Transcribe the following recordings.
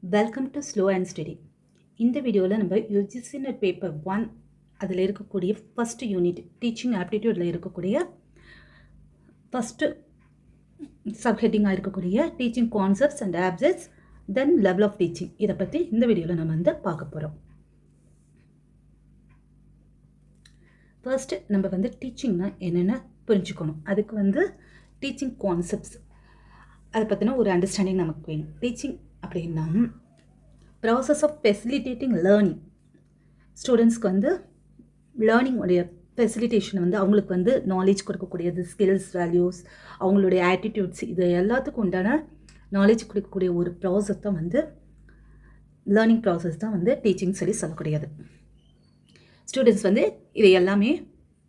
Welcome to slow and study. இந்த வீடியோவில் நம்ம யூஜிசி நெட் பேப்பர் 1 அதில் இருக்கக்கூடிய ஃபஸ்ட்டு யூனிட் டீச்சிங் ஆப்டிடியூடில் இருக்கக்கூடிய ஃபஸ்ட்டு சப்ஹெட்டிங்காக இருக்கக்கூடிய teaching concepts and objects then level of teaching இதை பற்றி இந்த வீடியோவில் நம்ம பார்க்க போகிறோம். ஃபர்ஸ்ட்டு நம்ம டீச்சிங்னா என்னென்ன புரிஞ்சுக்கணும். அதுக்கு டீச்சிங் கான்செப்ட்ஸ் அதை பற்றின ஒரு அண்டர்ஸ்டாண்டிங் நமக்கு வேணும். டீச்சிங் அப்படின்னா ப்ராசஸ் ஆஃப் ஃபெசிலிட்டேட்டிங் லேர்னிங். ஸ்டூடெண்ட்ஸ்க்கு லேர்னிங் உடைய ஃபெசிலிட்டேஷன் அவங்களுக்கு நாலேஜ் கொடுக்கக்கூடியது, ஸ்கில்ஸ், வேல்யூஸ், அவங்களுடைய ஆட்டிடியூட்ஸ், இது எல்லாத்துக்கும் உண்டான நாலேஜ் கொடுக்கக்கூடிய ஒரு ப்ராசஸ் தான் லேர்னிங் ப்ராசஸ் தான் டீச்சிங் சொல்லக்கூடியது. ஸ்டூடெண்ட்ஸ் இதை எல்லாமே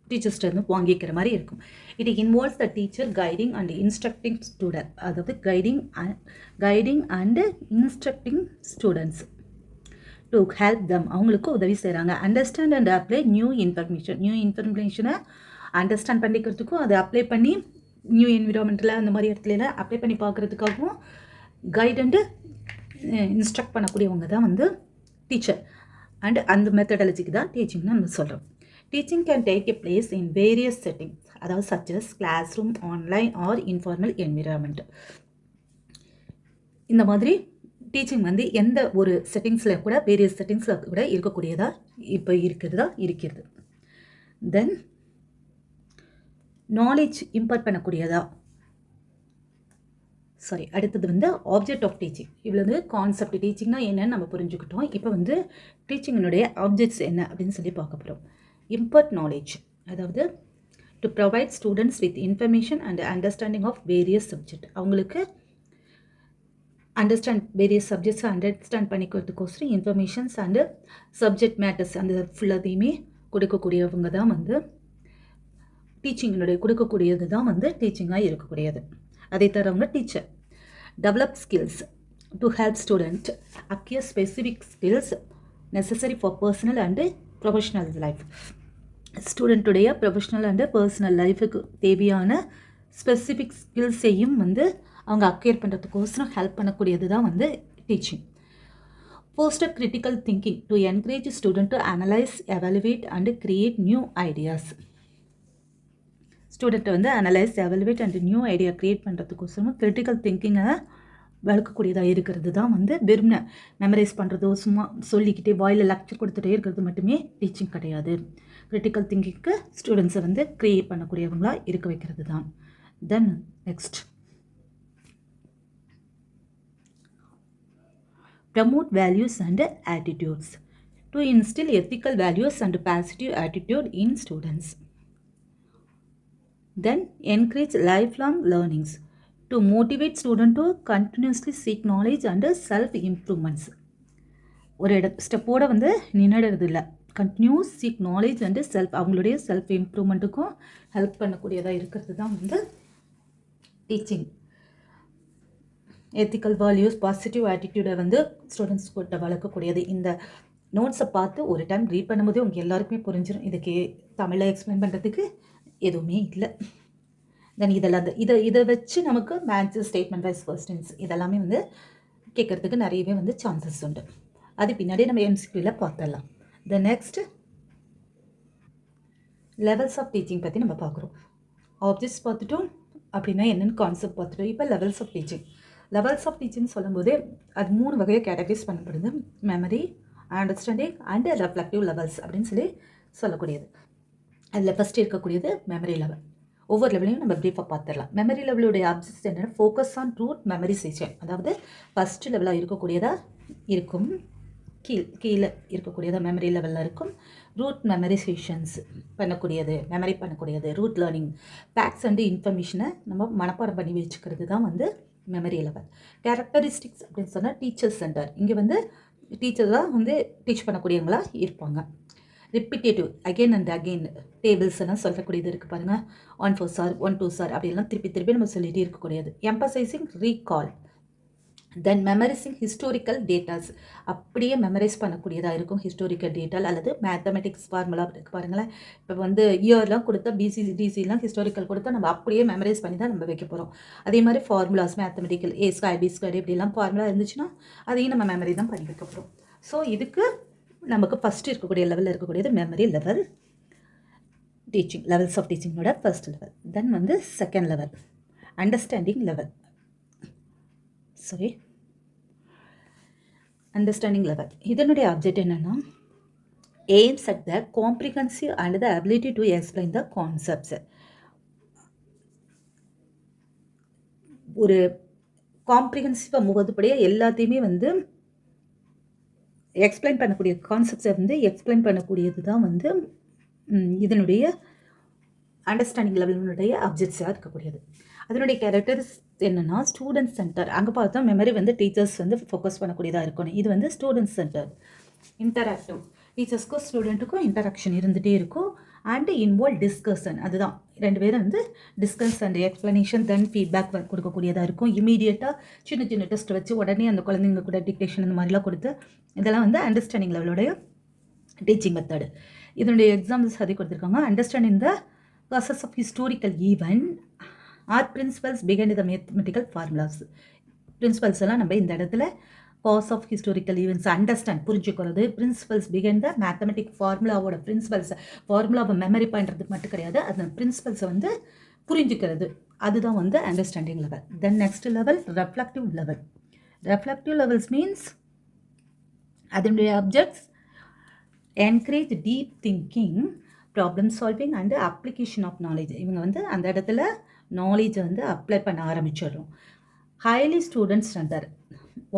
டீச்சர்ஸ்ட்டு வாங்கிக்கிற மாதிரி இருக்கும். It involves the teacher guiding and instructing student, அதாவது guiding and instructing students to help them, அவங்களுக்கு உதவி செய்கிறாங்க. அண்டர்ஸ்டாண்ட் அண்ட் அப்ளை நியூ இன்ஃபர்மேஷனை அண்டர்ஸ்டாண்ட் பண்ணிக்கிறதுக்கும் அதை அப்ளை பண்ணி நியூ என்விரான்மெண்ட்டில் அந்த மாதிரி இடத்துல அப்ளை பண்ணி பார்க்குறதுக்காகவும் கைட் அண்டு இன்ஸ்ட்ரக்ட் பண்ணக்கூடியவங்க தான் டீச்சர். அண்ட் அந்த மெத்தடாலஜிக்கு தான் டீச்சிங்னு நம்ம சொல்கிறோம். Teaching can take a place in various settings, அதாவது such as classroom, online or informal environment. இந்த மாதிரி டீச்சிங் எந்த ஒரு செட்டிங்ஸில் கூட வேரியஸ் செட்டிங்ஸில் கூட இருக்கக்கூடியதா இப்போ இருக்கிறது. தென் நாலேஜ் இம்பார்ட் பண்ணக்கூடியதா. அடுத்தது ஆப்ஜெக்ட் ஆஃப் டீச்சிங். இவ்வளோ கான்செப்ட் டீச்சிங்னா என்னன்னு நம்ம புரிஞ்சுக்கிட்டோம். இப்போ டீச்சிங்கினுடைய ஆப்ஜெக்ட்ஸ் என்ன அப்படின்னு சொல்லி பார்க்க போகிறோம். impart knowledge, அதாவது to provide students with information and understanding of various subjects. அவங்களுக்கு various subjects அண்டர்ஸ்டாண்ட் பண்ணிக்கிறதுக்கோசரம் இன்ஃபர்மேஷன்ஸ் அண்டு சப்ஜெக்ட் மேட்டர்ஸ் அந்த ஃபுல்லாத்தையுமே கொடுக்கக்கூடியவங்க தான் டீச்சிங்கினுடைய கொடுக்கக்கூடியது தான் டீச்சிங்காக இருக்கக்கூடியது. அதை தரவங்க teacher. Develop skills to help student acquire specific skills necessary for personal and professional life. ஸ்டூடெண்ட்டுடைய ப்ரொஃபஷ்னல் அண்டு பர்சனல் லைஃபுக்கு தேவையான ஸ்பெசிஃபிக் ஸ்கில்ஸையும் அவங்க அக்யர் பண்ணுறதுக்கோசரம் ஹெல்ப் பண்ணக்கூடியது தான் teaching. Foster critical thinking to encourage student to analyse, evaluate and create new ideas. ஸ்டூடெண்ட்டை analyse, evaluate and new idea create பண்ணுறதுக்கோசரம் critical திங்கிங்கை வளர்க்கக்கூடியதாக இருக்கிறது தான் வெறும்ன மெமரைஸ் பண்ணுறதோ சும்மா சொல்லிக்கிட்டே வாயில் லெக்சர் கொடுத்துட்டே இருக்கிறது மட்டுமே டீச்சிங் கிடையாது. கிரிட்டிக்கல் திங்கிங்க்கு ஸ்டூடெண்ட்ஸை க்ரியேட் பண்ணக்கூடியவங்களாக இருக்க வைக்கிறது தான். Then next promote values and attitudes to இன்ஸ்டில் ethical values and positive attitude in students. Then encourage life long learnings to motivate student to continuously seek knowledge and self improvements. ஒரு ஸ்டெப்போட நின்றுடுறது இல்லை, continuous seek knowledge and அவங்களுடைய self இம்ப்ரூவ்மெண்ட்டுக்கும் help பண்ணக்கூடியதாக இருக்கிறது தான் teaching. Ethical values, positive ஆட்டிடியூடை ஸ்டூடெண்ட்ஸ் கிட்ட வளர்க்கக்கூடியது. இந்த நோட்ஸை பார்த்து ஒரு டைம் ரீட் பண்ணும்போதே உங்கள் எல்லாருக்குமே புரிஞ்சிடும். இதுக்கு தமிழில் எக்ஸ்பிளைன் பண்ணுறதுக்கு எதுவுமே இல்லை. தென் இதெல்லாம் இதை வச்சு நமக்கு மேட்ச், ஸ்டேட்மெண்ட் வைஸ் கொஸ்டின்ஸ் இதெல்லாமே கேட்குறதுக்கு நிறையவே சான்சஸ் உண்டு. அது பின்னாடி நம்ம எம்சிக்யூவில் பார்த்துடலாம். The next levels of teaching பற்றி நம்ம பார்க்குறோம். ஆப்ஜெக்ட்ஸ் பார்த்துட்டோம், அப்படின்னா என்னென்னு கான்செப்ட் பார்த்துட்டோம். இப்போ லெவல்ஸ் ஆஃப் டீச்சிங் சொல்லும்போதே அது 3 வகையாக கேட்டகரைஸ் பண்ணப்படுது. Memory, understanding and reflective levels அப்படின்னு சொல்லக்கூடியது. அதில் ஃபஸ்ட்டு இருக்கக்கூடியது மெமரி லெவல். ஒவ்வொரு லெவலையும் நம்ம ப்ரீஃபாக பார்த்துடலாம். மெமரி லெவலுடைய ஆப்ஜெக்ட்ஸ் என்னென்னா ஃபோக்கஸ் ஆன் ரூட் மெமரைசேஷன், அதாவது ஃபஸ்ட்டு லெவலாக இருக்கக்கூடியதாக இருக்கும். கீழே இருக்கக்கூடியதாக மெமரி லெவலில் இருக்கும். ரூட் மெமரைசேஷன்ஸ் மெமரி பண்ணக்கூடியது, ரூட் லேர்னிங், ஃபேக்ட்ஸ் அண்டு இன்ஃபர்மேஷனை நம்ம மனப்பாடம் பண்ணி வச்சுக்கிறது தான் மெமரி லெவல். கேரக்டரிஸ்டிக்ஸ் அப்படின்னு சொன்னால் டீச்சர் சென்டர். இங்கே டீச்சர் தான் டீச் பண்ணக்கூடியவங்களா இருப்பாங்க. Repetitive, again and again tables எல்லாம் சொல்லக்கூடியது இருக்குது பாருங்கள். 1 4 சார் 1 2 சார் அப்படிலாம் திருப்பி நம்ம சொல்லிகிட்டே இருக்கக்கூடியது. எம்பசைசிங், ரீகால், தென் மெமரைசிங் ஹிஸ்டாரிக்கல் டேட்டாஸ், அப்படியே மெமரைஸ் பண்ணக்கூடியதாக இருக்கும் ஹிஸ்டாரிக்கல் டேட்டா அல்லது மேத்தமெட்டிக்ஸ் ஃபார்முலா இருக்குது பாருங்களேன். இப்போ வந்து இயர்லாம் கொடுத்தா டிசிலாம் ஹிஸ்டாரிக்கல் கொடுத்தா நம்ம அப்படியே மெமரைஸ் பண்ணி தான் நம்ம வைக்க போகிறோம். அதே மாதிரி ஃபார்முலாஸ் மேத்தமெட்டிக்கல் A² B² இப்படிலாம் ஃபார்முலா இருந்துச்சுன்னா அதையும் நம்ம மெமரி தான் பண்ணி வைக்க போகிறோம். ஸோ இதுக்கு நமக்கு ஃபஸ்ட்டு இருக்கக்கூடிய லெவலில் இருக்கக்கூடியது memory level teaching, levels of டீச்சிங்கோட ஃபர்ஸ்ட் லெவல். தென் வந்து second level understanding level, understanding level. இதனுடைய ஆப்ஜெக்ட் என்னென்னா aims at the comprehensive and the ability to explain the concepts. ஒரு காம்ப்ரிஹென்சிவாக மூவதுபடியாக எல்லாத்தையுமே வந்து எக்ஸ்பிளைன் பண்ணக்கூடிய கான்செப்ட்ஸை வந்து எக்ஸ்பிளைன் பண்ணக்கூடியது தான் வந்து இதனுடைய அண்டர்ஸ்டாண்டிங் லெவலினுடைய ஆப்ஜெக்ட்ஸாக இருக்கக்கூடியது. அதனுடைய கேரக்டர்ஸ் என்னென்னா ஸ்டூடெண்ட் சென்டர். அங்கே பார்த்தா மெமரி வந்து டீச்சர்ஸ் வந்து ஃபோக்கஸ் பண்ணக்கூடியதாக இருக்கணும். இது வந்து ஸ்டூடெண்ட் சென்டர், இன்டராக்டிவ், டீச்சர்ஸ்க்கும் ஸ்டூடெண்ட்டுக்கும் இன்டராக்ஷன் இருந்துகிட்டே இருக்கும். அண்ட் இன்வால்வ் டிஸ்கஷன், அதுதான் ரெண்டு பேரும் வந்து discuss and explanation then feedback கொடுக்கக்கூடியதாக இருக்கும். இமீடியட்டாக சின்ன சின்ன டெஸ்ட் வச்சு உடனே அந்த குழந்தைங்க கூட டிக்டேஷன் இந்த மாதிரிலாம் கொடுத்து இதெல்லாம் வந்து அண்டர்ஸ்டாண்டிங் லெவலோடைய டீச்சிங் மெத்தடு. இதனுடைய எக்ஸாம்பிள்ஸ் அதை கொடுத்துருக்காங்க. Understanding the process of historical event or principles behind the mathematical formulas. Principles எல்லாம் நம்ம இந்த இடத்துல cause of historical events understand புரிஞ்சுக்கிறது. பிரின்சிபல்ஸ் பிஹைண்ட் த மேத்தமெட்டிக் ஃபார்முலாவோட பிரின்சிபல்ஸ், ஃபார்முலாவை மெமரி பண்ணுறது மட்டும் கிடையாது, அந்த பிரின்சிபல்ஸை வந்து புரிஞ்சுக்கிறது, அதுதான் வந்து understanding level. Then next level reflective level. Reflective levels means அதனுடைய objects encourage deep thinking, problem solving and application of knowledge. இவங்க வந்து அந்த இடத்துல நாலேஜை வந்து அப்ளை பண்ண ஆரம்பிச்சிடுறோம். ஹைலி ஸ்டூடெண்ட் சென்டர்,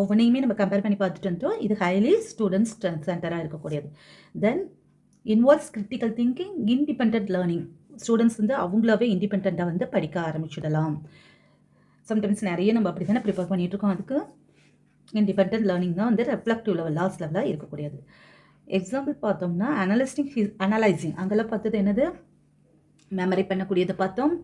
ஒவ்வொன்றையுமே நம்ம கம்பேர் பண்ணி பார்த்துட்டு வந்துட்டோம். இது ஹைலி ஸ்டூடெண்ட்ஸ் சென்டராக இருக்கக்கூடியது. Then involves critical thinking, independent learning. Students வந்து அவங்களாவே இண்டிபெண்ட்டாக வந்து படிக்க ஆரம்பிச்சிடலாம். சம்டைம்ஸ் நிறைய நம்ம அப்படி தானே ப்ரிப்பேர் பண்ணிகிட்ருக்கோம். அதுக்கு இண்டிபெண்ட் லேர்னிங் தான் வந்து ரெஃப்ளெக்டிவ் லெவல், லாஸ்ட் லெவலாக இருக்கக்கூடியது. எக்ஸாம்பிள் பார்த்தோம்னா அனலைசிங், அங்கெல்லாம் பார்த்தது என்னது, மெமரி பண்ணக்கூடியதை பார்த்தோம்.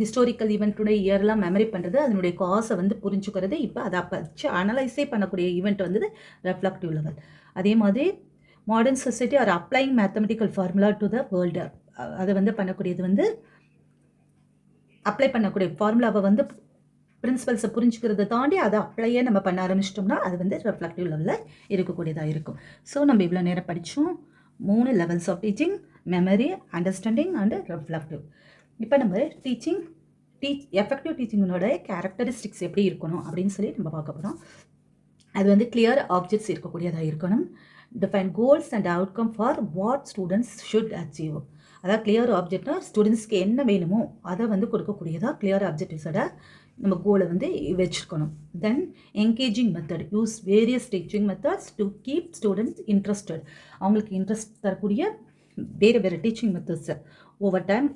ஹிஸ்டாரிக்கல் ஈவெண்ட்டுடைய இயர்லாம் மெமரி பண்ணுறது, அதனுடைய காசை வந்து புரிஞ்சுக்கிறது. இப்போ அதை வச்சு அனலைஸே பண்ணக்கூடிய ஈவெண்ட் வந்து ரெஃப்ளெக்டிவ் லெவல். அதே மாதிரி modern society R அப்ளைங் mathematical formula to the world, அதை வந்து பண்ணக்கூடியது வந்து அப்ளை பண்ணக்கூடிய ஃபார்முலாவை வந்து பிரின்சிபல்ஸை புரிஞ்சுக்கிறத தாண்டி அதை அப்ளையே நம்ம பண்ண ஆரம்பிச்சிட்டோம்னா அது வந்து ரெஃப்ளெக்டிவ் லெவலில் இருக்கக்கூடியதாக இருக்கும். ஸோ நம்ம இவ்வளோ நேரம் படித்தோம் 3 levels of teaching, memory, understanding and reflective. இப்போ நம்ம எஃபெக்டிவ் டீச்சிங்கோட கேரக்டரிஸ்டிக்ஸ் எப்படி இருக்கணும் அப்படின்னு சொல்லி நம்ம பார்க்க போகிறோம். அது வந்து கிளியர் ஆப்ஜெக்ட்ஸ் இருக்கக்கூடியதாக இருக்கணும். Define goals and outcome for what students should achieve. அதாவது கிளியர் ஆப்ஜெக்ட்னா ஸ்டூடெண்ட்ஸ்க்கு என்ன வேணுமோ அதை வந்து கொடுக்கக்கூடியதாக கிளியர் ஆப்ஜெக்டிவ்ஸோட நம்ம கோலை வந்து வச்சுருக்கணும். Then engaging method, use various teaching methods to keep students interested. அவங்களுக்கு இன்ட்ரெஸ்ட் தரக்கூடிய வேறு டீச்சிங் மெத்தட்ஸை ஓவர் டைம்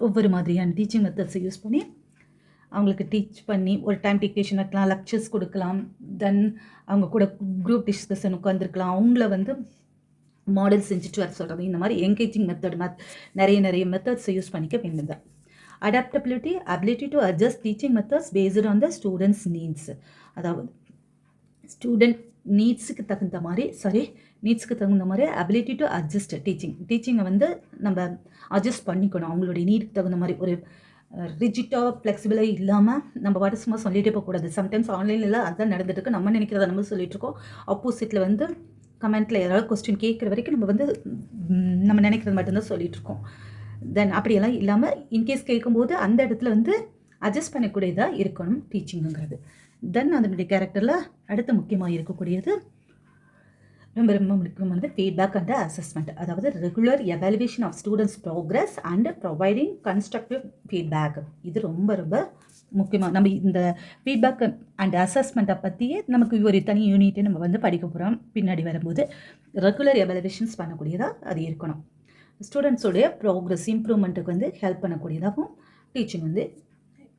ஒவ்வொரு மாதிரியான டீச்சிங் மெத்தட்ஸை யூஸ் பண்ணி அவங்களுக்கு டீச் பண்ணி ஒரு டைம் டிக்டேஷன் வைக்கலாம், லெக்சர்ஸ் கொடுக்கலாம். தென் அவங்க கூட குரூப் டிஸ்கஷன் உட்காந்துருக்கலாம், அவங்கள வந்து மாடல் செஞ்சுட்டு வர சொல்கிறது. இந்த மாதிரி என்கேஜிங் மெத்தட் நிறைய மெத்தட்ஸை யூஸ் பண்ணிக்க வேண்டும். தான் adaptability, ability to adjust teaching methods based on the students needs. அதாவது ஸ்டூடெண்ட் நீட்ஸுக்கு தகுந்த மாதிரி அபிலிட்டி டு அட்ஜஸ்ட் டீச்சிங்கை வந்து நம்ம அட்ஜஸ்ட் பண்ணிக்கணும். அவங்களுடைய நீடுக்கு தகுந்த மாதிரி ஒரு ரிஜிட்டாக ஃப்ளெக்சிபிளாக இல்லாமல் நம்ம பாட்டு சும்மா சொல்லிகிட்டே போகக்கூடாது. சம்டைம்ஸ் ஆன்லைனில் அதுதான் நடந்துட்டுருக்கு. நம்ம நினைக்கிறத நம்ம சொல்லிகிட்ருக்கோம். ஆப்போசிட்டில் வந்து கமெண்ட்டில் யாராவது கொஸ்டின் கேட்குற வரைக்கும் நம்ம வந்து நம்ம நினைக்கிறது மட்டும்தான் சொல்லிகிட்ருக்கோம். தென் அப்படியெல்லாம் இல்லாமல் இன்கேஸ் கேட்கும்போது அந்த இடத்துல வந்து அட்ஜஸ்ட் பண்ணக்கூடியதாக இருக்கணும் டீச்சிங்குங்கிறது. தென் அதனுடைய கேரக்டரில் அடுத்த முக்கியமாக இருக்கக்கூடியது ரொம்ப முக்கியமானது ஃபீட்பேக் அண்ட் அசஸ்மெண்ட். அதாவது regular evaluation of students progress and providing constructive feedback. இது ரொம்ப முக்கியமாக. நம்ம இந்த ஃபீட்பேக் அண்ட் அசஸ்மெண்ட்டை பற்றியே நமக்கு ஒரு தனி யூனிட்டை நம்ம வந்து படிக்க போகிறோம். பின்னாடி வரும்போது ரெகுலர் எவாலுவேஷன்ஸ் பண்ணக்கூடியதாக அது இருக்கணும். ஸ்டூடெண்ட்ஸோடைய ப்ரோக்ரஸ் இம்ப்ரூவ்மெண்ட்டுக்கு வந்து ஹெல்ப் பண்ணக்கூடியதாகவும் டீச்சிங் வந்து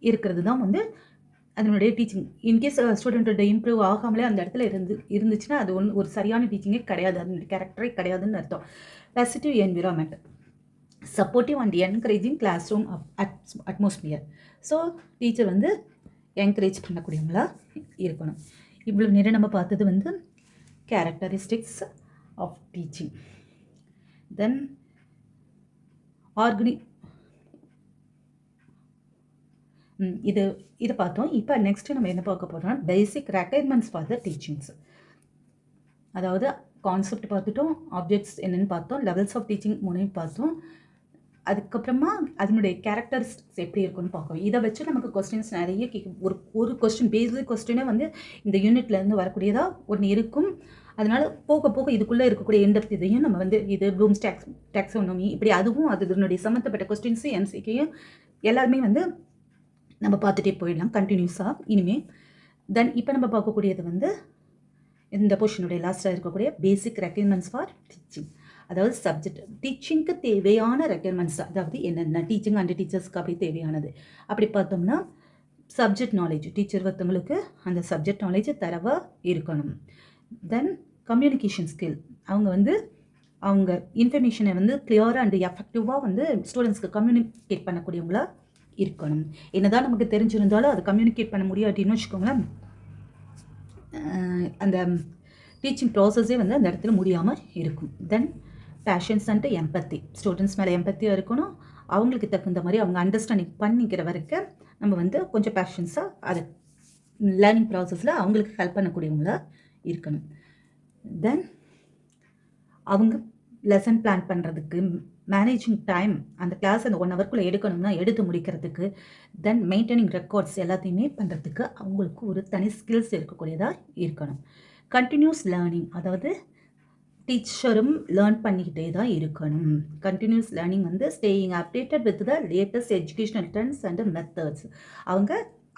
இருக்கிறது தான் வந்து அதனுடைய டீச்சிங். இன்கேஸ் ஸ்டூடெண்ட்டோட இம்ப்ரூவ் ஆகாமலே அந்த இடத்துல இருந்துச்சுன்னா அது ஒரு சரியான டீச்சிங்கே கிடையாது, அதனுடைய கேரக்டரே கிடையாதுன்னு அர்த்தம். Positive environment, supportive and encouraging classroom atmosphere. So teacher வந்து என்கரேஜ் பண்ணக்கூடியவங்களாக இருக்கணும். இவ்வளோ நேரம் நம்ம பார்த்தது வந்து கேரக்டரிஸ்டிக்ஸ் ஆஃப் டீச்சிங். தென் இதை பார்த்தோம். இப்போ நெக்ஸ்ட்டு நம்ம என்ன பார்க்க போகிறோம்னா பேசிக் ரெக்குயர்மெண்ட்ஸ் ஃபார் த டீச்சிங்ஸ். அதாவது கான்செப்ட் பார்த்துட்டோம், ஆப்ஜெக்ட்ஸ் என்னென்னு பார்த்தோம், லெவல்ஸ் ஆஃப் டீச்சிங் மூணையும் பார்த்தோம். அதுக்கப்புறமா அதனுடைய கேரக்டரிஸ்டிக்ஸ் எப்படி இருக்குன்னு பார்க்கணும். இதை வச்சு நமக்கு கொஸ்டின்ஸ் நிறைய கேட்கும். ஒரு கொஸ்டின் பேசிக் கொஸ்டினே வந்து இந்த யூனிட்லேருந்து வரக்கூடியதாக ஒன்று இருக்கும். அதனால் போக போக இதுக்குள்ளே இருக்கக்கூடிய எண்டப்த் இதையும் நம்ம வந்து இது ப்ளூம்ஸ் டாக்ஸானமி இப்படி அதுவும் அதனுடைய சம்மந்தப்பட்ட கொஸ்டின்ஸு எம்சிக்கையும் எல்லாருமே வந்து நம்ம பார்த்துட்டே போயிடலாம் கண்டினியூஸாக இனிமேல். தென் இப்போ நம்ம பார்க்கக்கூடியது வந்து இந்த போர்ஷனுடைய லாஸ்ட்டாக இருக்கக்கூடிய பேசிக் ரெக்குயர்மெண்ட்ஸ் ஃபார் டீச்சிங். அதாவது சப்ஜெக்ட் டீச்சிங்க்கு தேவையான ரெக்குயர்மெண்ட்ஸ், அதாவது என்னென்ன டீச்சிங் அண்ட் டீச்சர்ஸ்க்கு அப்படி தேவையானது அப்படி பார்த்தோம்னா சப்ஜெக்ட் நாலேஜ், டீச்சர் ஒருத்தவங்களுக்கு அந்த சப்ஜெக்ட் நாலேஜ் தரவாக இருக்கணும். தென் கம்யூனிகேஷன் ஸ்கில், அவங்க வந்து அவங்க இன்ஃபர்மேஷனை வந்து கிளியராக அண்ட் எஃபெக்டிவாக வந்து ஸ்டூடெண்ட்ஸ்க்கு கம்யூனிகேட் பண்ணக்கூடியவங்களா இருக்கணும். என்னதான் நமக்கு தெரிஞ்சிருந்தாலும் அது கம்யூனிகேட் பண்ண முடியாட்டின்னு வச்சுக்கோங்களேன், அந்த டீச்சிங் ப்ராசஸே வந்து அந்த இடத்துல முடியாமல் இருக்கும். தென் பேஷன்ஸ் அண்ட் எம்பத்தி, ஸ்டூடெண்ட்ஸ் மேலே எம்பத்தியாக இருக்கணும். அவங்களுக்கு தகுந்த மாதிரி அவங்க அண்டர்ஸ்டாண்டிங் பண்ணிக்கிற வரைக்கும் நம்ம வந்து கொஞ்சம் பேஷன்ஸாக அதை லேர்னிங் ப்ராசஸில் அவங்களுக்கு ஹெல்ப் பண்ணக்கூடியவங்களா இருக்கணும். தென் அவங்க லெசன் பிளான் பண்ணுறதுக்கு, மேனேஜிங் டைம், அந்த கிளாஸ் அந்த 1 ஹவர்க்குள்ளே எடுக்கணும்னா எடுத்து முடிக்கிறதுக்கு, தென் மெயின்டைனிங் ரெக்கார்ட்ஸ் எல்லாத்தையுமே பண்ணுறதுக்கு அவங்களுக்கு ஒரு தனி ஸ்கில்ஸ் இருக்கக்கூடியதாக இருக்கணும். கண்டினியூஸ் லேர்னிங், அதாவது டீச்சரும் லேர்ன் பண்ணிக்கிட்டே தான் இருக்கணும். கண்டினியூஸ் லேர்னிங் வந்து staying updated with the latest educational trends and methods, அவங்க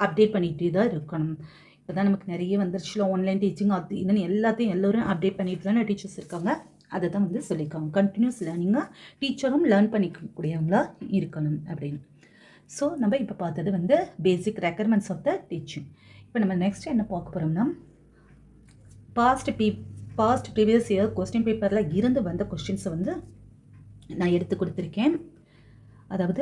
அப்டேட் பண்ணிகிட்டே தான் இருக்கணும். இப்போ தான் நமக்கு நிறைய வந்துருச்சுல ஆன்லைன் டீச்சிங், அது இன்னும் எல்லாத்தையும் எல்லோரும் அப்டேட் பண்ணிட்டு தானே டீச்சர்ஸ் இருக்காங்க. அதை தான் வந்து சொல்லியிருக்காங்க கண்டினியூஸ் லேர்னிங்காக டீச்சரும் லேர்ன் பண்ணிக்கக்கூடியவங்களா இருக்கணும் அப்படின்னு. ஸோ நம்ம இப்போ பார்த்தது வந்து பேசிக் ரெக்குயர்மெண்ட்ஸ் ஆஃப் த டீச்சிங். இப்போ நம்ம நெக்ஸ்ட் என்ன பார்க்க போகிறோம்னா பாஸ்ட் ப்ரீவியஸ் இயர் கொஸ்டின் பேப்பரில் இருந்து வந்த கொஸ்டின்ஸை வந்து நான் எடுத்து கொடுத்துருக்கேன். அதாவது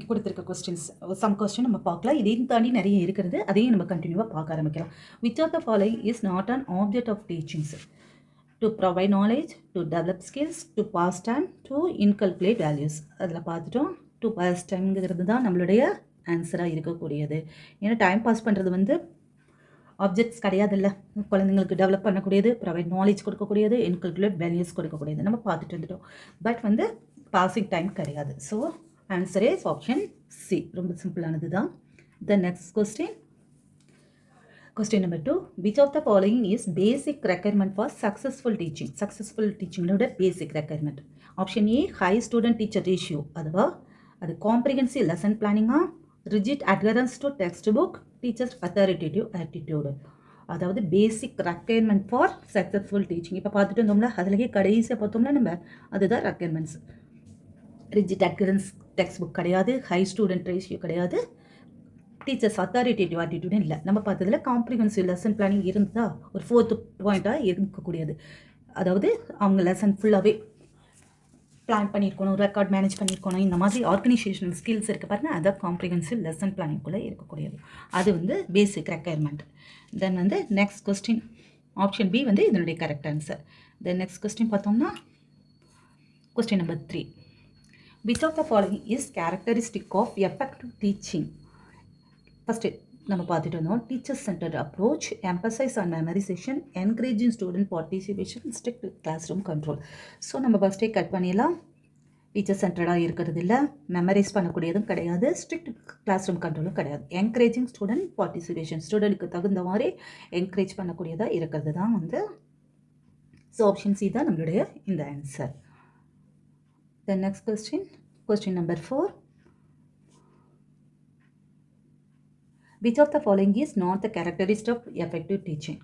கொடுத்துருக்க கொஸ்டின்ஸ் சம் கொஸ்டின் நம்ம பார்க்கலாம். இதையும் தாண்டி நிறைய இருக்கிறது, அதையும் நம்ம கண்டினியூவாக பார்க்க ஆரம்பிக்கலாம். Which of the following is not an object of teachings? To provide knowledge, to develop skills, to pass time, to inculcate values. அதில் பார்த்துட்டோம் டு பாஸ் டைம்ங்கிறது தான் நம்மளுடைய ஆன்சராக இருக்கக்கூடியது. ஏன்னா டைம் பாஸ் பண்ணுறது வந்து ஆப்ஜெக்ட்ஸ் கிடையாது இல்லை, குழந்தைங்களுக்கு டெவலப் பண்ணக்கூடியது, ப்ரொவைட் நாலேஜ் கொடுக்கக்கூடியது, இன்கல்குலேட் வேல்யூஸ் கொடுக்கக்கூடியது நம்ம பார்த்துட்டு வந்துட்டோம். பட் வந்து பாசிங் டைம் கிடையாது. So answer is option C. ரொம்ப சிம்பிளானது தான். த next question, Question number 2. Which of the following is basic requirement for successful teaching? Successful teaching basic requirement. Option A, high student teacher ratio. அது comprehensive lesson planning, rigid adherence to textbook, teacher's authoritative attitude. அதாவது பேசிக் requirement for successful teaching. இப்போ பார்த்துட்டு இருந்தோம்ல, அதிலேயே கடைசியாக பார்த்தோம்னா நம்ம அதுதான் requirements. Rigid அட்கரன்ஸ் text book கிடையாது, ஹை ஸ்டூடெண்ட் ரேஷியோ கிடையாது, டீச்சர்ஸ் அத்தாரிட்டேட்டிவ் ஆட்டிடியூடு இல்லை. நம்ம பார்த்ததில் காம்ப்ரிஹென்சிவ் லெசன் பிளானிங் இருந்தால் ஒரு 4th பாயிண்ட்டாக இருக்கக்கூடியது. அதாவது அவங்க லெசன் ஃபுல்லாகவே பிளான் பண்ணியிருக்கணும், ரெக்கார்ட் மேனேஜ் பண்ணியிருக்கணும், இந்த மாதிரி ஆர்கனைசேஷனல் ஸ்கில்ஸ் இருக்குது பாருங்கள், அதான் காம்ப்ரிஹென்சிவ் லெசன் பிளானிங்குள்ளே இருக்கக்கூடியது. அது வந்து பேசிக் ரெக்குயர்மெண்ட். தென் வந்து நெக்ஸ்ட் கொஸ்டின் ஆப்ஷன் பி வந்து இதனுடைய correct answer. Then next question பார்த்தோம்னா question number 3. Which of the following is characteristic of effective teaching? First நம்ம பார்த்துட்டு இருந்தோம் teacher centred approach, emphasise on memorisation, encouraging student participation, strict class room control. So நம்ம ஃபஸ்ட்டே cut பண்ணிடலாம். Teacher சென்டர்டாக இருக்கிறது இல்லை, memorise பண்ணக்கூடியதும் கிடையாது, ஸ்ட்ரிக்ட் கிளாஸ் ரூம் கண்ட்ரோலும் கிடையாது. என்கரேஜிங் ஸ்டூடெண்ட் பார்ட்டிசிபேஷன், ஸ்டூடெண்ட்டுக்கு தகுந்த மாதிரி என்கரேஜ் பண்ணக்கூடியதாக இருக்கிறது தான் வந்து. ஸோ ஆப்ஷன் சி தான் நம்மளுடைய இந்த answer. Then next question number 4. Which of the following is not the characteristic of effective teaching?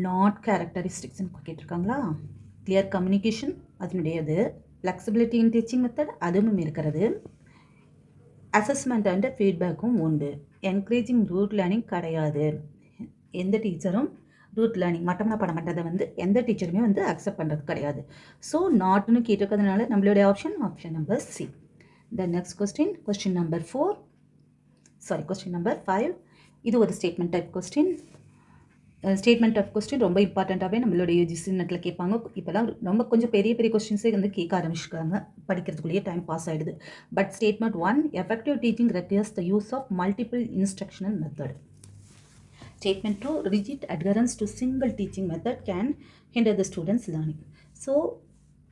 Not characteristics கேட்டிருக்காங்களா? கிளியர் கம்யூனிகேஷன் அதனுடையது, ஃப்ளெக்சிபிலிட்டி இன் டீச்சிங் மெத்தட் அதுவும் இருக்கிறது, அசஸ்மெண்ட் அண்ட் ஃபீட்பேக்கும் உண்டு, என்கரேஜிங் ரூட் லேர்னிங் கிடையாது. எந்த டீச்சரும் ரூட் லேர்னிங் மட்டமாக பண்ண மாட்டதை வந்து எந்த டீச்சருமே வந்து அக்செப்ட் பண்ணுறது கிடையாது. ஸோ நாட்னு கேட்டிருக்கிறதுனால நம்மளுடைய option number C. The next question number 5. இது ஒரு statement type question. Statement of question ரொம்ப இம்பார்ட்டண்ட்டாகவே நம்மளுடைய யூஜிசி நெட்டில் கேட்பாங்க. இப்போலாம் ரொம்ப கொஞ்சம் பெரிய பெரிய கொஸ்டின்ஸே வந்து கேட்க ஆரம்பிச்சிருக்காங்க. படிக்கிறதுக்குள்ளேயே டைம் பாஸ் ஆகிடுது. But statement 1, effective teaching requires the use of multiple instructional method. Statement 2, rigid adherence to single teaching method can hinder the students' learning. So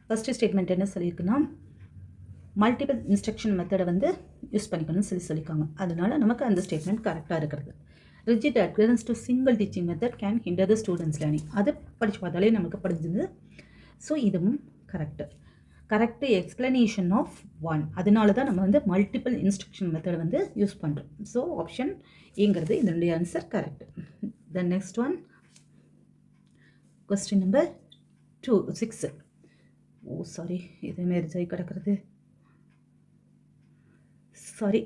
first statement என்ன சொல்லியிருக்குன்னா, மல்டிபிள் இன்ஸ்ட்ரக்ஷன் மெத்தடை வந்து யூஸ் பண்ணிக்கணும்னு சொல்லியிருக்காங்க. அதனால நமக்கு அந்த statement கரெக்டாக இருக்கிறது. Rigid adherence to single teaching method can hinder the students learning. அது படித்து பார்த்தாலே நமக்கு படிஞ்சது. ஸோ இதுவும் கரெக்டு எக்ஸ்பிளனேஷன் ஆஃப் ஒன். அதனால தான் நம்ம வந்து மல்டிபிள் இன்ஸ்ட்ரக்ஷன் மெத்தட் வந்து யூஸ் பண்ணுறோம். ஸோ ஆப்ஷன் ஏங்கிறது இதனுடைய answer correct. The next one, question number 6. Sorry, இது மேரேஜ் கிடக்கிறது. சாரி,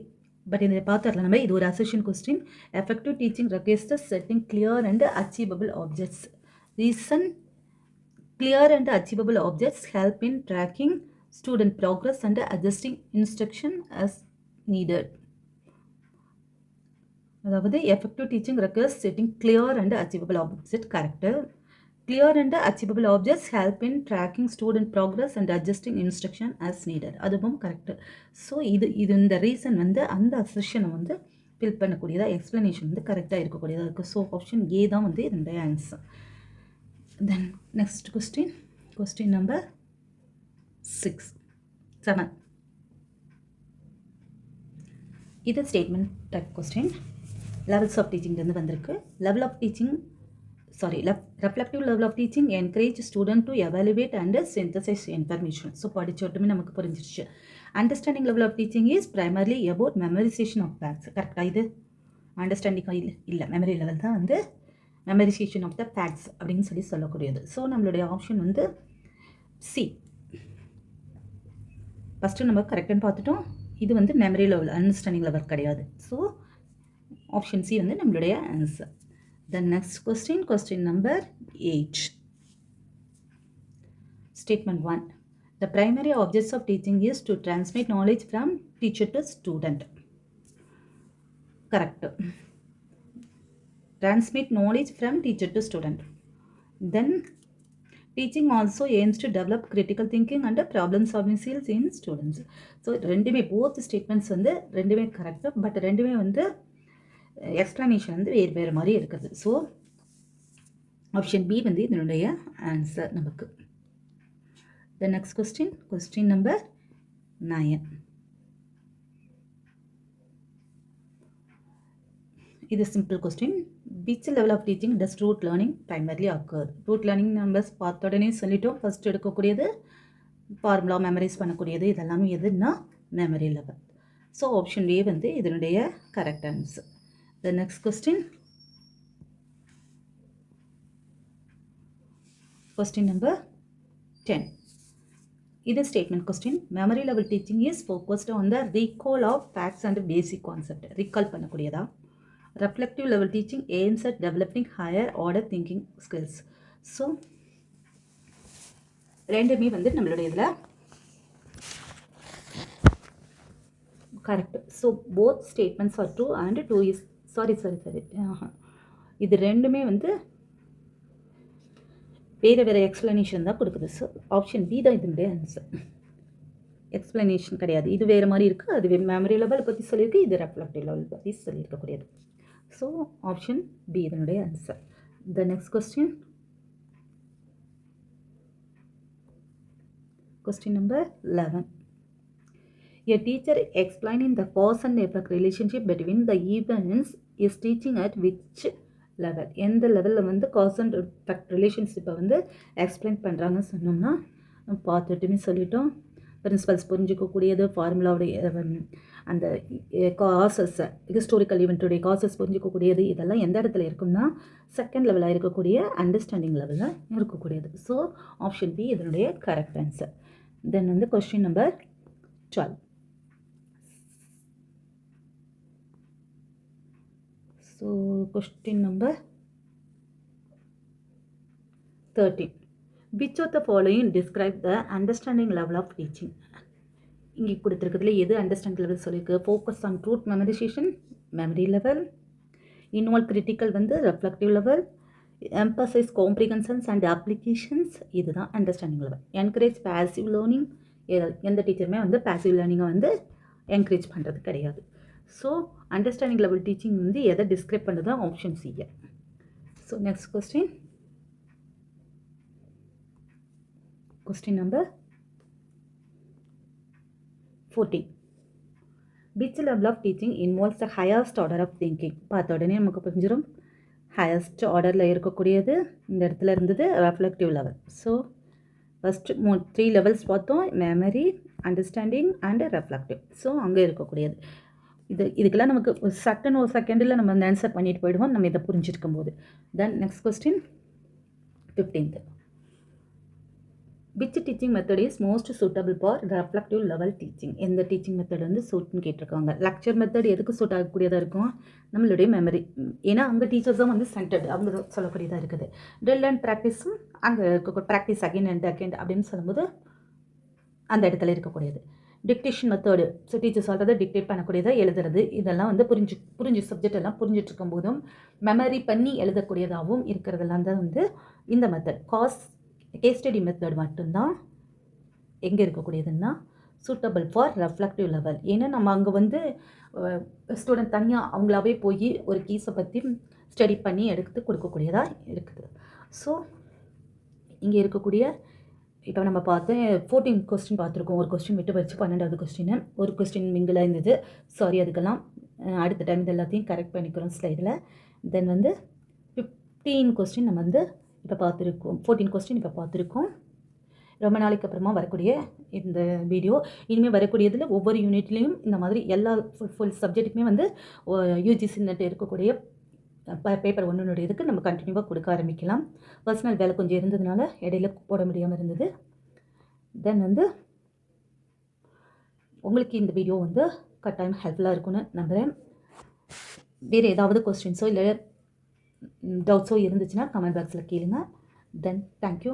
பட் இதை பார்த்துடலாம் நம்ம. இது ஒரு assertion question. Effective teaching requires the setting clear and achievable objects. Reason clear and achievable objects help in tracking student progress and adjusting instruction as needed. அதாவது effective teaching requires setting clear and achievable objects. Correct. Clear and achievable objects help in tracking student progress and adjusting instruction as needed. அதுவும் correct. So இது இந்த reason வந்து அந்த அசெஷனை வந்து fill பண்ணக்கூடியதாக, explanation வந்து கரெக்டாக இருக்கக்கூடியதாக இருக்குது. ஸோ ஆப்ஷன் ஏ தான் வந்து இதனுடைய answer. Then next question number 7. இது statement type question. Levels of டீச்சிங்லேருந்து வந்திருக்கு. Reflective level of teaching encourage student to evaluate and synthesise information. So படிச்சோட்டுமே நமக்கு புரிஞ்சிருச்சு. Understanding level of teaching is primarily about memorisation of facts. கரெக்டாக இது understanding இல்லை, memory level தான் வந்து மெமரைசேஷன் ஆஃப் த ஃபேக்ட்ஸ் அப்படின்னு சொல்லக்கூடியது. ஸோ நம்மளுடைய ஆப்ஷன் வந்து சி. ஃபஸ்ட்டு நம்ம கரெக்டுன்னு பார்த்துட்டோம். இது வந்து மெமரி லெவல், அண்டர்ஸ்டாண்டிங் லெவல் கிடையாது. ஸோ ஆப்ஷன் சி வந்து நம்மளுடைய answer. The next question number 8. Statement 1, the primary objects of teaching is to transmit knowledge from teacher to student. Correct. Transmit knowledge from teacher to student. Then teaching also aims to develop critical thinking and problem solving skills in students. So ரெண்டுமே both statements வந்து ரெண்டுமே correct. But ரெண்டுமே வந்து explanation வந்து வேறு மாதிரி இருக்குது. So option B வந்து இதனுடைய ஆன்சர் நமக்கு. த நெக்ஸ்ட் கொஸ்டின் நம்பர் 9. இது simple question. which level of teaching does rote learning primarily occur? rote learning numbers பார்த்த உடனே சொல்லிட்டோம். ஃபஸ்ட் எடுக்கக்கூடியது ஃபார்முலா மெமரைஸ் பண்ணக்கூடியது, இதெல்லாமே எதுன்னா memory level. So option A வந்து இதனுடைய correct answer. The next question number 10. இது statement question. Memory level teaching is focused on the recall of facts and basic concept. Recall பண்ணக்கூடியதா. Reflective level teaching aims at developing higher order thinking skills. So ரெண்டுமே வந்து நம்மளுடைய இதில் correct. So both statements are true and 2 is sorry இது ரெண்டுமே வந்து வேறு explanation தான் கொடுக்குது. ஸோ ஆப்ஷன் பி தான் இதனுடைய ஆன்சர். எக்ஸ்பிளனேஷன் கிடையாது. இது வேறு மாதிரி இருக்குது. அது மெமரி லெவல் பற்றி சொல்லியிருக்கு, இது ரெஃப்ளெக்டிவ் லெவல் பற்றி சொல்லியிருக்கக்கூடியது. ஸோ ஆப்ஷன் பி இதனுடைய answer. The next question number 11. A teacher explaining the cause and effect relationship between the events is teaching at which level? எந்த லெவலில் வந்து காஸ் அண்ட் எஃபெக்ட் ரிலேஷன்ஷிப்பை வந்து எக்ஸ்பிளைன் பண்ணுறாங்கன்னு சொன்னோம்னா பார்த்துட்டுமே சொல்லிட்டோம். பிரின்சிபல்ஸ் புரிஞ்சிக்கக்கூடியது, ஃபார்முலாவுடைய அந்த காசஸ், ஹிஸ்டோரிக்கல் ஈவெண்ட்டுடைய காசஸ் புரிஞ்சிக்கக்கூடியது, இதெல்லாம் எந்த இடத்துல இருக்கும்னா செகண்ட் லெவலில் இருக்கக்கூடிய அண்டர்ஸ்டாண்டிங் லெவலில் இருக்கக்கூடியது. ஸோ ஆப்ஷன் பி இதனுடைய கரெக்ட் ஆன்சர். தென் வந்து question number 12. So question number 13. Which of the following describe the understanding level of teaching? இங்கே கொடுத்துருக்கிறதுல எது அண்டர்ஸ்டாண்டிங் லெவல் சொல்லியிருக்கு? Focus on truth memorisation, memory level, involve critical வந்து reflective level, emphasise comprehensions and applications, இதுதான் understanding level. Encourage passive learning, எந்த டீச்சருமே வந்து passive லேர்னிங்கை வந்து என்கரேஜ் பண்ணுறது கிடையாது. ஸோ அண்டர்ஸ்டாண்டிங் லெவல் டீச்சிங் வந்து எதை டிஸ்கிரைப் பண்ணுறது option C. So next question number 14. Which level of teaching involves the highest order of thinking? பார்த்த உடனே நமக்கு புரிஞ்சிடும். ஹையஸ்ட் ஆர்டரில் இருக்கக்கூடியது இந்த இடத்துல இருந்தது reflective level. So first 3 levels பார்த்தோம், memory, understanding and reflective. So அங்கே இருக்கக்கூடியது இதுக்கெல்லாம் நமக்கு சட்டன் ஒரு செகண்டில் நம்ம அந்த ஆன்சர் பண்ணிட்டு போயிடுவோம் நம்ம இதை புரிஞ்சிருக்கும் போது. தென் next question 15th. Which teaching method is most suitable for reflective level teaching? எந்த டீச்சிங் மெத்தட் வந்து சூட்னு கேட்டிருக்காங்க. லெக்சர் மெத்தட் எதுக்கு சூட் ஆகக்கூடியதாக இருக்கும்? நம்மளுடைய மெமரி. ஏன்னா அங்கே டீச்சர்ஸும் வந்து சென்டர்டு அவங்க சொல்லக்கூடியதாக இருக்குது. ட்ரில் அண்ட் ப்ராக்டிஸும் அங்கே இருக்க ப்ராக்டிஸ் அகைன் அண்ட் அகைன் அப்படின்னு சொல்லும்போது அந்த இடத்துல இருக்கக்கூடியது. டிக்டேஷன் மெத்தடு, ஸோ டீச்சர் சொல்கிறத டிக்டேட் பண்ணக்கூடியதை எழுதுறது, இதெல்லாம் வந்து புரிஞ்சு சப்ஜெக்ட் எல்லாம் புரிஞ்சிட்டு இருக்கும் போதும் மெமரி பண்ணி எழுதக்கூடியதாகவும் இருக்கிறதெல்லாம் தான் வந்து இந்த மெத்தட். கேஸ் ஸ்டடி மெத்தட் மட்டும்தான் எங்கே இருக்கக்கூடியதுன்னா சூட்டபிள் ஃபார் ரெஃப்ளெக்டிவ் லெவல். ஏன்னா நம்ம அங்கே வந்து ஸ்டூடெண்ட் தனியாக அவங்களாவே போய் ஒரு கேஸை பற்றி ஸ்டடி பண்ணி எடுத்து கொடுக்கக்கூடியதாக இருக்குது. ஸோ இங்கே இருக்கக்கூடிய இப்போ நம்ம பார்த்து 14 கொஸ்டின் பார்த்துருக்கோம். ஒரு கொஸ்டின் விட்டு வச்சு 12வது கொஸ்டின் ஒரு கொஸ்டின் மிங்கில் இருந்தது. சாரி, அதுக்கெல்லாம் அடுத்த டைம் இது எல்லாத்தையும் கரெக்ட் பண்ணிக்கிறோம் ஸ்லைடில். தென் வந்து 15 கொஸ்டின் நம்ம வந்து இப்போ பார்த்துருக்கோம். 14 கொஸ்டின் இப்போ பார்த்துருக்கோம். ரொம்ப நாளைக்கு அப்புறமா வரக்கூடிய இந்த வீடியோ, இனிமேல் வரக்கூடியதில் ஒவ்வொரு யூனிட்லேயும் இந்த மாதிரி எல்லா ஃபுல் சப்ஜெக்ட்டுக்குமே வந்து யூஜிசி நெட் இருக்கக்கூடிய பேப்பர் ஒன்றுனுடைய இதுக்கு நம்ம கண்டினியூவாக கொடுக்க ஆரம்பிக்கலாம். பர்சனல் வேலை கொஞ்சம் இருந்ததுனால இடையில போட முடியாமல் இருந்தது. தென் வந்து உங்களுக்கு இந்த வீடியோ வந்து கட்டாயம் ஹெல்ப்ஃபுல்லாக இருக்கும்னு நம்புகிறேன். வேறு ஏதாவது கொஸ்டின்ஸோ இல்லை டவுட்ஸோ இருந்துச்சுன்னா கமெண்ட் பாக்ஸில் கேளுங்க. தென் தேங்க்யூ.